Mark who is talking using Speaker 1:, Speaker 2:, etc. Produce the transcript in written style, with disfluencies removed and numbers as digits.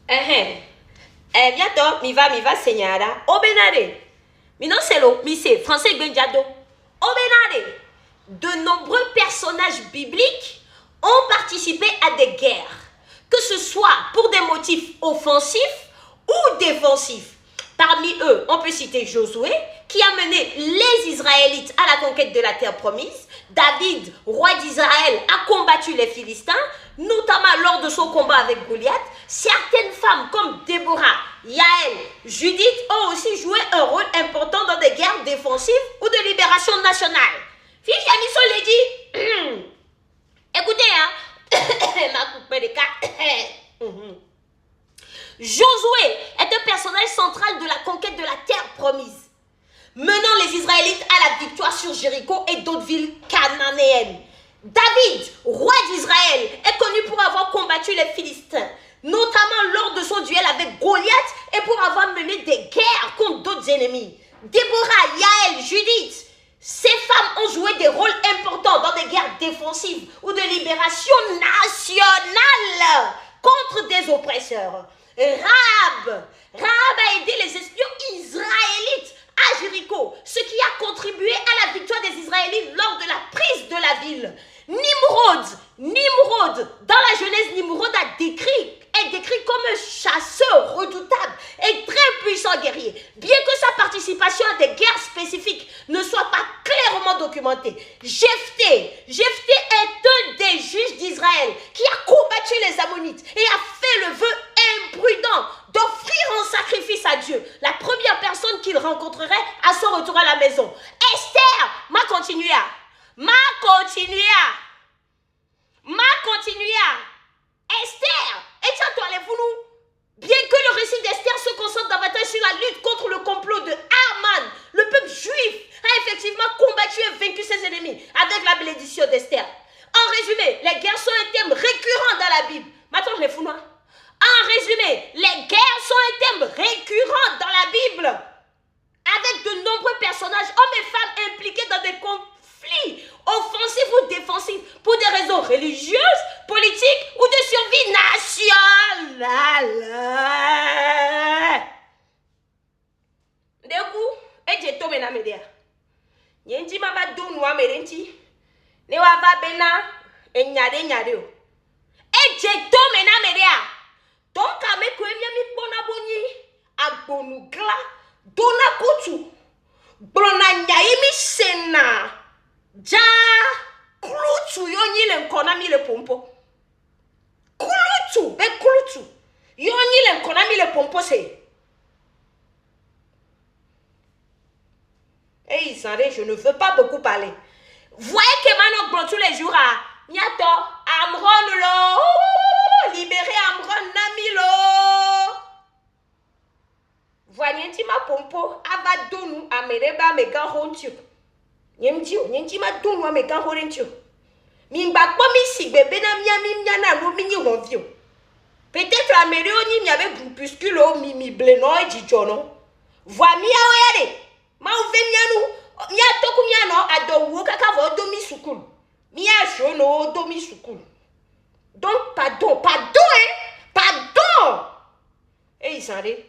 Speaker 1: Bientôt, mi va segnara. Obenare. Mais non, c'est le, mi c'est français Benjado. Obenare. De nombreux personnages bibliques ont participé à des guerres, que ce soit pour des motifs offensifs ou défensifs. Parmi eux, on peut citer Josué, qui a mené les Israélites à la conquête de la terre promise. David, roi d'Israël, a combattu les Philistins, notamment lors de son combat avec Goliath. Certaines femmes comme Déborah, Yaël, Judith ont aussi joué un rôle important dans des guerres défensives ou de libération nationale. Fille Janisso l'a dit. Écoutez, ma coupée de cas. Josué est un personnage central de la conquête de la terre promise, menant les Israélites à la victoire sur Jéricho et d'autres villes cananéennes. David, roi d'Israël, est connu pour avoir combattu les Philistins, notamment lors de son duel avec Goliath et pour avoir mené des guerres contre d'autres ennemis. Déborah, Yaël, Judith, ces femmes ont joué des rôles importants dans des guerres défensives ou de libération nationale contre des oppresseurs. Rahab a aidé les espions israélites à Jéricho, ce qui a contribué à la victoire des Israélites lors de la prise de la ville. Nimrod, dans la Genèse, Nimrod est décrit comme un chasseur redoutable et très puissant guerrier. Bien que sa participation à des guerres spécifiques ne soit pas clairement documentée, Jephthé est un des juges d'Israël qui a combattu les Ammonites et a fait le vœu imprudent d'offrir en sacrifice à Dieu la première personne qu'il rencontrerait à son retour à la maison. Esther, ma continua. Esther, et tiens-toi les voulous. Bien que le récit d'Esther se concentre davantage sur la lutte contre le complot de Haman, le peuple juif a effectivement combattu et vaincu ses ennemis avec la bénédiction d'Esther. En résumé, les guerres sont un thème récurrent dans la Bible. Maintenant, je les fous, non? En résumé, les guerres sont un thème récurrent dans la Bible, avec de nombreux personnages, hommes et femmes impliqués dans des conflits offensifs ou défensifs pour des raisons religieuses, politiques ou de survie nationale. Du coup, j'ai tombé dans mes dés. Yenti ma va dou noa merenti. Ne wa va bena e nyade o. J'ai tombé dans mes dés. Donc, à mes premiers mi bona boni agbonugla dona kutu blona nyaimi sena ja kulutu yonyi le nkona mi le pompo kulutu yonyi le nkona mi le pompo c'est hey Sandé, je ne veux pas beaucoup parler. Voyez que maintenant tous les jours à Niato Amron lo libéré Amron Namilo. Voyez ma pompo avadonu amereba mega hontu. Nyemji ma donu amega horentu. Mimba kwa mi si bébé na miana no mini ronvio. Peut-être améliori mi avec groupuscule mi bleno et dijono. Voix mi awere. Ma ouve mianu. Mia toku miano adowo kaka vo domi sukul. Mia shono domi sukul. Donc pardon. Pardon. Hey, Sandé.